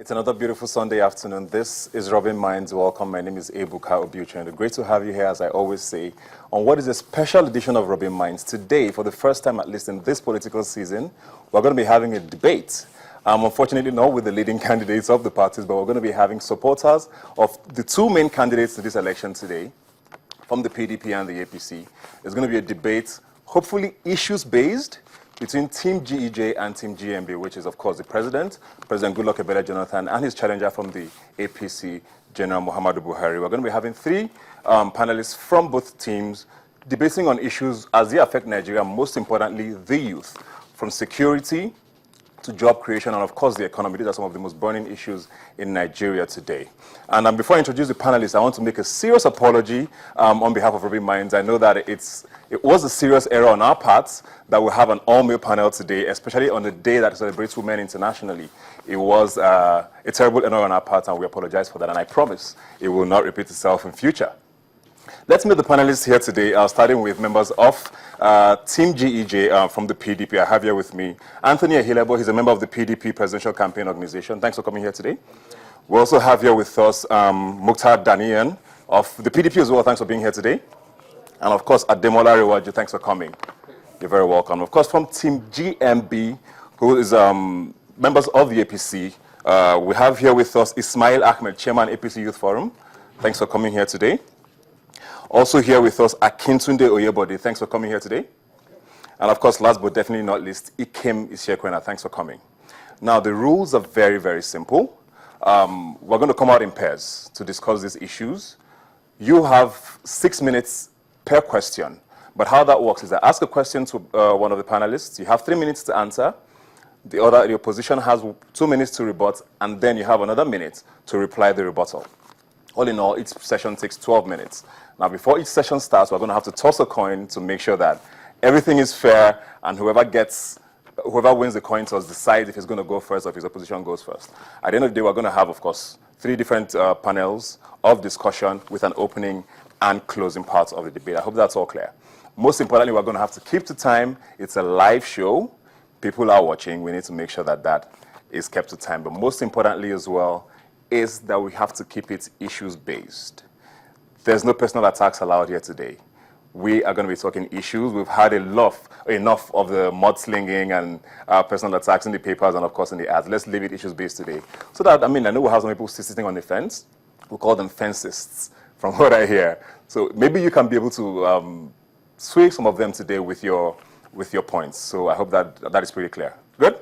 It's another beautiful Sunday afternoon. This is Robin Minds. Welcome. My name is Ebuka Obiuche. Great to have you here, as I always say, on what is a special edition of Robin Minds. Today, for the first time, at least in this political season, we're going to be having a debate. Unfortunately, not with the leading candidates of the parties, but we're going to be having supporters of the two main candidates in this election today, from the PDP and the APC. There's going to be a debate, hopefully issues-based, between Team GEJ and Team GMB, which is, of course, the President Goodluck Ebele Jonathan, and his challenger from the APC, General Muhammadu Buhari. We're going to be having three panelists from both teams debating on issues as they affect Nigeria, most importantly, the youth, from security to job creation, and of course the economy. These are some of the most burning issues in Nigeria today. And before I introduce the panelists, I want to make a serious apology on behalf of Robin Minds. I know that it was a serious error on our part that we have an all-male panel today, especially on the day that celebrates women internationally. It was a terrible error on our part, and we apologize for that, and I promise it will not repeat itself in future. Let's meet the panelists here today, starting with members of Team GEJ from the PDP. I have here with me Anthony Ehilebo. He's a member of the PDP Presidential Campaign Organization. Thanks for coming here today. We also have here with us Mukhtar Daniyan of the PDP as well. Thanks for being here today. And of course, Ademola Rewaju, thanks for coming. You're very welcome. Of course, from Team GMB, who is members of the APC, we have here with us Ismail Ahmed, Chairman, APC Youth Forum. Thanks for coming here today. Also here with us, Akintunde Oyebode. Thanks for coming here today. And of course, last but definitely not least, Ikem Isiekwena. Thanks for coming. Now, the rules are very, very simple. We're going to come out in pairs to discuss these issues. You have 6 minutes per question. But how that works is I ask a question to one of the panelists. You have 3 minutes to answer. The opposition has 2 minutes to rebut, and then you have another minute to reply the rebuttal. All in all, each session takes 12 minutes. Now, before each session starts, we're going to have to toss a coin to make sure that everything is fair, and whoever wins the coin toss decides if he's going to go first or if his opposition goes first. At the end of the day, we're going to have, of course, 3 different panels of discussion with an opening and closing parts of the debate. I hope that's all clear. Most importantly, we're going to have to keep to time. It's a live show. People are watching. We need to make sure that that is kept to time. But most importantly as well is that we have to keep it issues-based. There's no personal attacks allowed here today. We are going to be talking issues. We've had enough of the mudslinging and personal attacks in the papers and, of course, in the ads. Let's leave it issues-based today. So that, I know we have some people sitting on the fence. We call them fencists, from what I hear. So maybe you can be able to sway some of them today with your points. So I hope that is pretty clear. Good?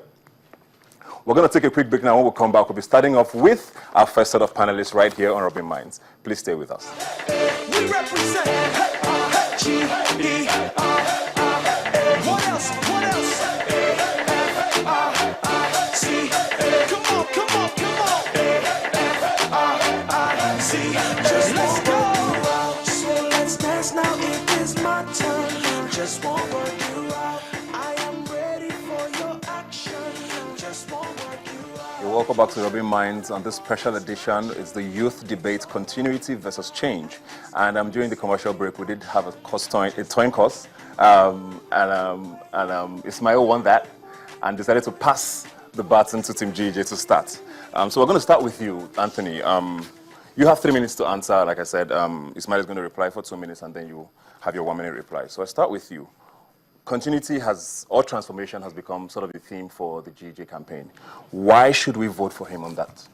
We're going to take a quick break now. When we come back, we'll be starting off with our first set of panelists right here on Robin Minds. Please stay with us. We represent G-E-R. What else? What else? F-R-I-C. Come on, come on, come on. F-R-I-C. Just let's go. So let's dance now. It is my turn. Just won't work you out. I am ready for your action. Just won't work you out. Welcome back to Robin Minds. On this special edition, it's the youth debate, continuity versus change. And during the commercial break, we did have a coin toss, and Ismail won that and decided to pass the baton to Team GJ to start. So we're going to start with you, Anthony. You have 3 minutes to answer. Like I said, Ismail is going to reply for 2 minutes, and then you have your 1 minute reply. So I start with you. Continuity or transformation has become sort of the theme for the GJ campaign. Why should we vote for him on that?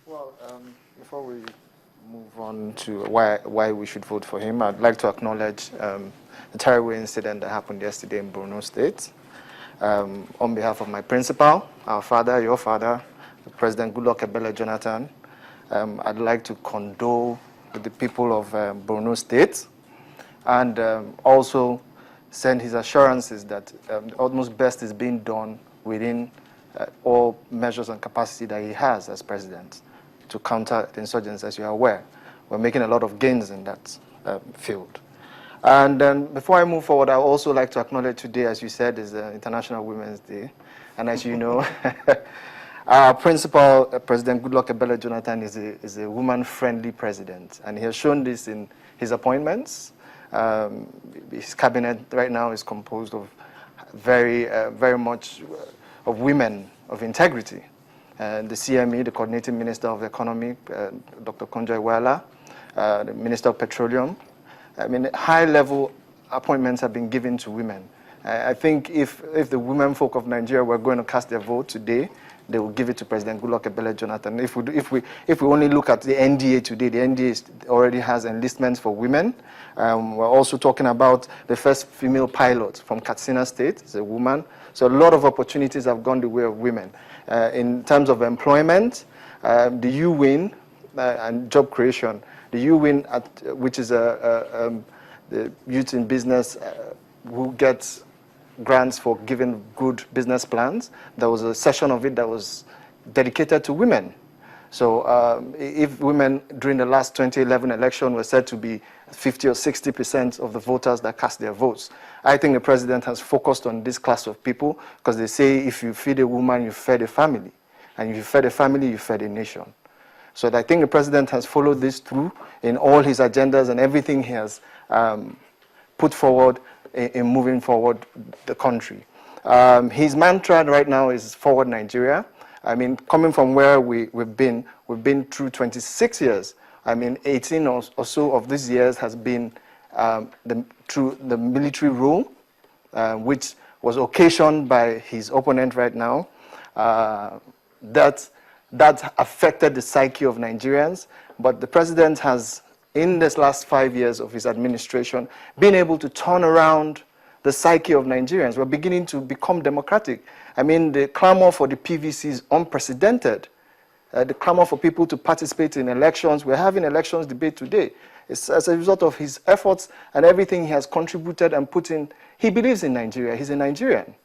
Well, before we move on to why we should vote for him, I'd like to acknowledge the terrible incident that happened yesterday in Borno State. On behalf of my principal, our father, your father, President Goodluck Ebele Jonathan, I'd like to condole with the people of Borno State, and also send his assurances that the utmost best is being done within all measures and capacity that he has as president to counter the insurgents. As you are aware, we're making a lot of gains in that field. And then before I move forward, I would also like to acknowledge today, as you said, is International Women's Day. And as you know, our principal, President Goodluck Ebele Jonathan, is a woman-friendly president. And he has shown this in his appointments. His cabinet right now is composed of very much of women of integrity. the CME, the Coordinating Minister of Economy, Dr. Konjo Iweala, the Minister of Petroleum. I mean, high-level appointments have been given to women. I think if the women folk of Nigeria were going to cast their vote today, they will give it to President Goodluck Ebele Jonathan. If we only look at the NDA today, the NDA already has enlistments for women. We're also talking about the first female pilot from Katsina State. It's a woman. So a lot of opportunities have gone the way of women. In terms of employment, the U-Win and job creation, the U-Win, which is the youth in business who gets grants for giving good business plans. There was a session of it that was dedicated to women. So if women during the last 2011 election were said to be 50 or 60% of the voters that cast their votes, I think the president has focused on this class of people because they say if you feed a woman, you fed a family. And if you fed a family, you fed a nation. So I think the president has followed this through in all his agendas and everything he has put forward in moving forward the country. His mantra right now is Forward Nigeria. I mean, coming from where we've been through 26 years. I mean, 18 or so of these years has been through the military rule, which was occasioned by his opponent right now. That affected the psyche of Nigerians, but the president has, in this last 5 years of his administration, been able to turn around the psyche of Nigerians. We're beginning to become democratic. I mean, the clamor for the PVC is unprecedented. The clamor for people to participate in elections. We're having elections debate today. It's as a result of his efforts and everything he has contributed and put in. He believes in Nigeria. He's a Nigerian.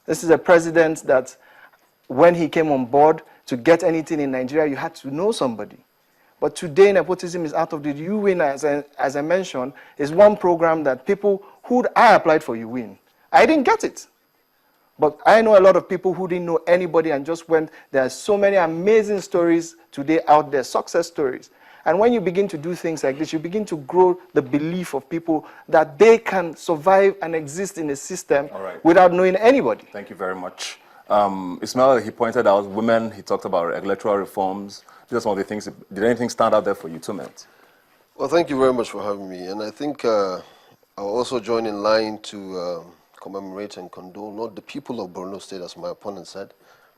This is a president that, when he came on board, to get anything in Nigeria, you had to know somebody. But today, nepotism is out of the U-Win, as I mentioned, is one program that people who I applied for U-Win. I didn't get it. But I know a lot of people who didn't know anybody and just went. There are so many amazing stories today out there, success stories. And when you begin to do things like this, you begin to grow the belief of people that they can survive and exist in a system without knowing anybody. Thank you very much. Ismail, he pointed out women, he talked about electoral reforms. These are some of the things. Did anything stand out there for you, too, Mint? Well, thank you very much for having me. And I think I'll also join in line to commemorate and condole not the people of Borno State, as my opponent said,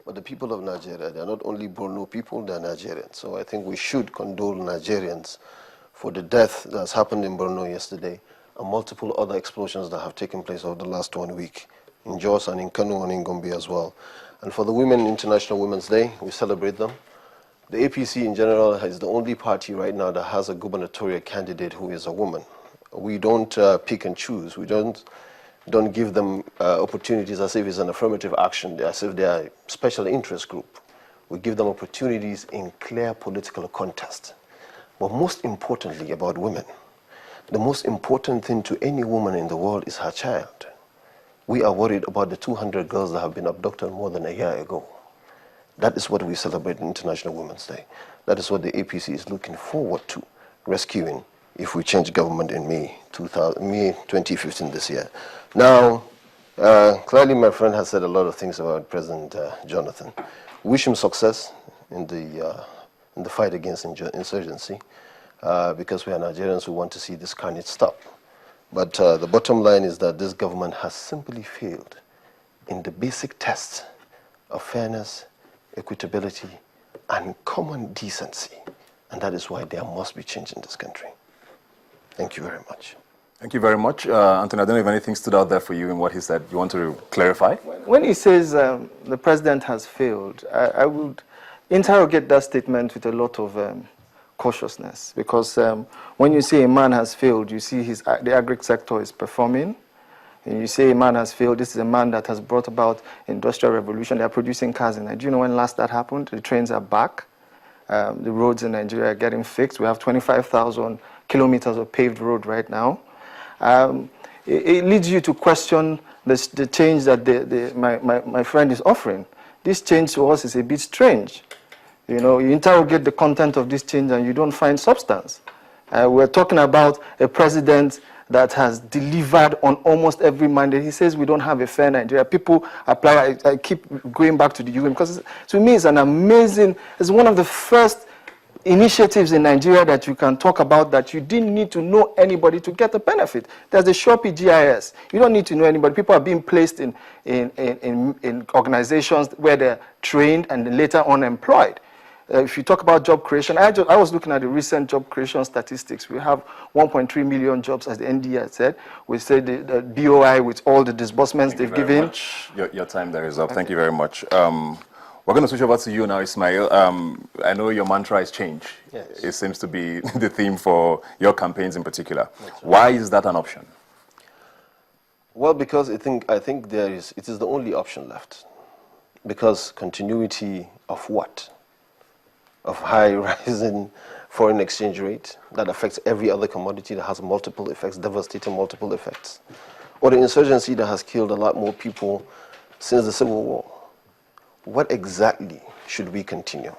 but the people of Nigeria. They're not only Borno people, they're Nigerians. So I think we should condole Nigerians for the death that's happened in Borno yesterday and multiple other explosions that have taken place over the last 1 week in Jos and in Kano and in Gombe as well. And for the Women International Women's Day, we celebrate them. The APC in general is the only party right now that has a gubernatorial candidate who is a woman. We don't pick and choose. We don't give them opportunities as if it's an affirmative action, as if they are a special interest group. We give them opportunities in clear political contest. But most importantly about women, the most important thing to any woman in the world is her child. We are worried about the 200 girls that have been abducted more than a year ago. That is what we celebrate on International Women's Day. That is what the APC is looking forward to rescuing if we change government in May 2015 this year. Now, clearly my friend has said a lot of things about President Jonathan. Wish him success in the fight against insurgency because we are Nigerians who want to see this carnage stop. But the bottom line is that this government has simply failed in the basic tests of fairness, equitability, and common decency. And that is why there must be change in this country. Thank you very much. Thank you very much. Anthony, I don't know if anything stood out there for you in what he said. You want to clarify? When he says the president has failed, I would interrogate that statement with a lot of cautiousness, because when you say a man has failed, you see the agri sector is performing. And you say a man has failed, this is a man that has brought about industrial revolution. They are producing cars in Nigeria. Do you know when last that happened? The trains are back. The roads in Nigeria are getting fixed. We have 25,000 kilometers of paved road right now. It leads you to question the change that my friend is offering. This change to us is a bit strange. You know, you interrogate the content of this change and you don't find substance. We're talking about a president that has delivered on almost every mandate. He says we don't have a fair Nigeria. People apply. I keep going back to the UN because to me it's an amazing, it's one of the first initiatives in Nigeria that you can talk about that you didn't need to know anybody to get the benefit. There's the Shopee GIS. You don't need to know anybody. People are being placed in organizations where they're trained and later on employed. If you talk about job creation, I was looking at the recent job creation statistics. We have 1.3 million jobs, as the ND had said. We said the BOI with all the disbursements they've given. Your time there is up. Thank you very much. We're going to switch over to you now, Ismail. I know your mantra is change. Yes. It seems to be the theme for your campaigns in particular. Why is that an option? Well, because I think it is the only option left. Because continuity of what? Of high rising foreign exchange rate that affects every other commodity, that has multiple effects, devastating multiple effects. Or the insurgency that has killed a lot more people since the Civil War. What exactly should we continue?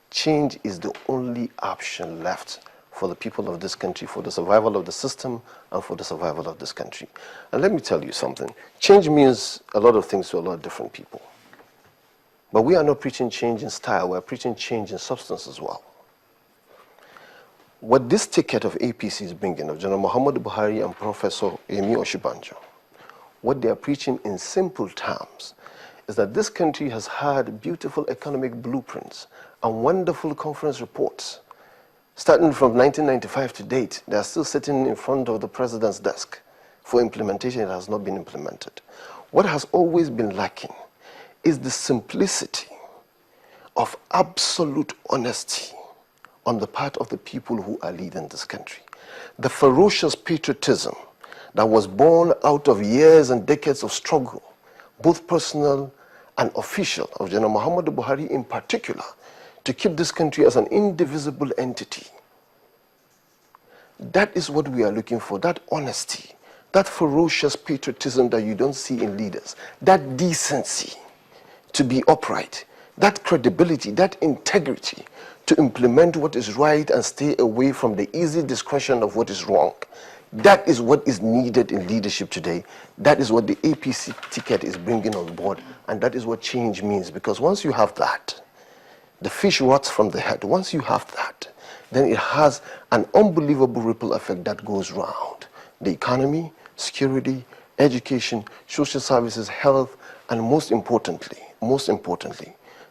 Change is the only option left for the people of this country, for the survival of the system and for the survival of this country. And let me tell you something. Change means a lot of things to a lot of different people. But we are not preaching change in style, we're preaching change in substance as well. What this ticket of APC is bringing, of General Muhammadu Buhari and Professor Yemi Osinbajo, what they are preaching in simple terms is that this country has had beautiful economic blueprints and wonderful conference reports. Starting from 1995 to date, they are still sitting in front of the president's desk for implementation. It has not been implemented. What has always been lacking is the simplicity of absolute honesty on the part of the people who are leading this country. The ferocious patriotism that was born out of years and decades of struggle, both personal and official, of General Muhammadu Buhari in particular, to keep this country as an indivisible entity. That is what we are looking for, that honesty, that ferocious patriotism that you don't see in leaders, that decency to be upright, that credibility, that integrity to implement what is right and stay away from the easy discretion of what is wrong. That is what is needed in leadership today. That is what the APC ticket is bringing on board, and that is what change means. Because once you have that, the fish rots from the head. Once you have that, then it has an unbelievable ripple effect that goes round the economy, security, education, social services, health, and most importantly,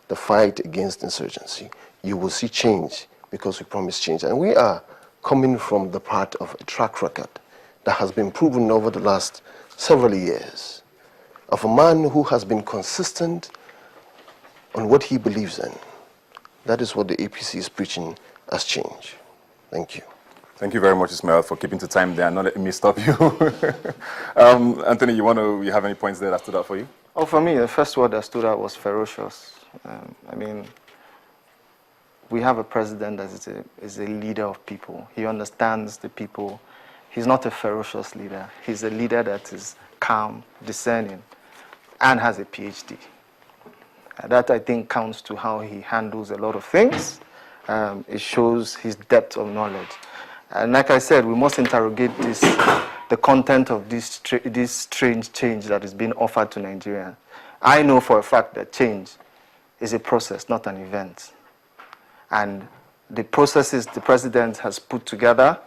the fight against insurgency. You will see change because we promise change. And we are coming from the part of a track record that has been proven over the last several years of a man who has been consistent on what he believes in. That is what the APC is preaching as change. Thank you. Thank you very much, Ismail, for keeping to time there and not letting me stop you. Anthony, you have any points there that stood out for you? Oh, for me, the first word that stood out was ferocious. I mean, we have a president that is a leader of people. He understands the people. He's not a ferocious leader. He's a leader that is calm, discerning, and has a PhD. That, I think, counts to how he handles a lot of things. It shows his depth of knowledge. And like I said, we must interrogate the content of this strange change that is being offered to Nigeria. I know for a fact that change is a process, not an event. And the processes the president has put together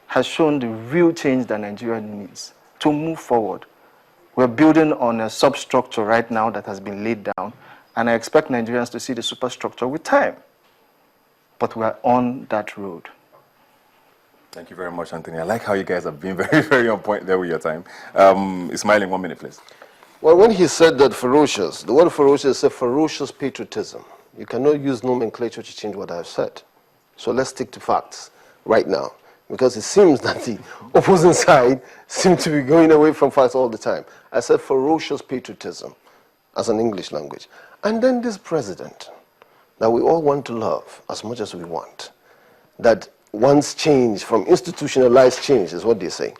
has shown the real change that Nigeria needs to move forward. We're building on a substructure right now that has been laid down, and I expect Nigerians to see the superstructure with time. But we're on that road. Thank you very much, Anthony. I like how you guys have been very, very on point there with your time. Ismail, in 1 minute, please. Well, when he said that ferocious, the word ferocious is a ferocious patriotism. You cannot use nomenclature to change what I've said. So let's stick to facts right now, because it seems that the opposing side seems to be going away from facts all the time. I said ferocious patriotism as an English language. And then this president that we all want to love as much as we want, that wants change from institutionalized change, is what they say,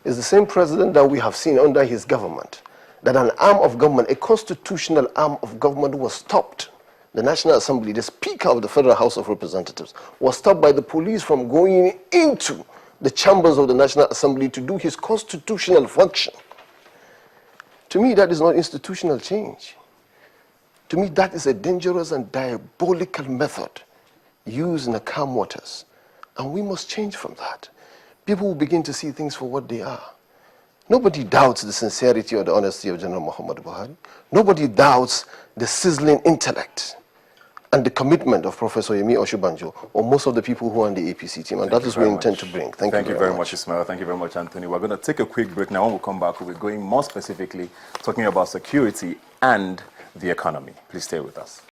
is the same president that we have seen under his government, that an arm of government, a constitutional arm of government, was stopped. The National Assembly, the Speaker of the Federal House of Representatives, was stopped by the police from going into the chambers of the National Assembly to do his constitutional function. To me, that is not institutional change. To me, that is a dangerous and diabolical method used in the calm waters. And we must change from that. People will begin to see things for what they are. Nobody doubts the sincerity or the honesty of General Muhammad Buhari. Nobody doubts the sizzling intellect and the commitment of Professor Yemi Oshibanjo or most of the people who are on the APC team. And that is what we intend to bring. Thank you very much, Ismail. Thank you very much, Anthony. We're going to take a quick break now. When we come back, we'll be going more specifically talking about security and the economy. Please stay with us.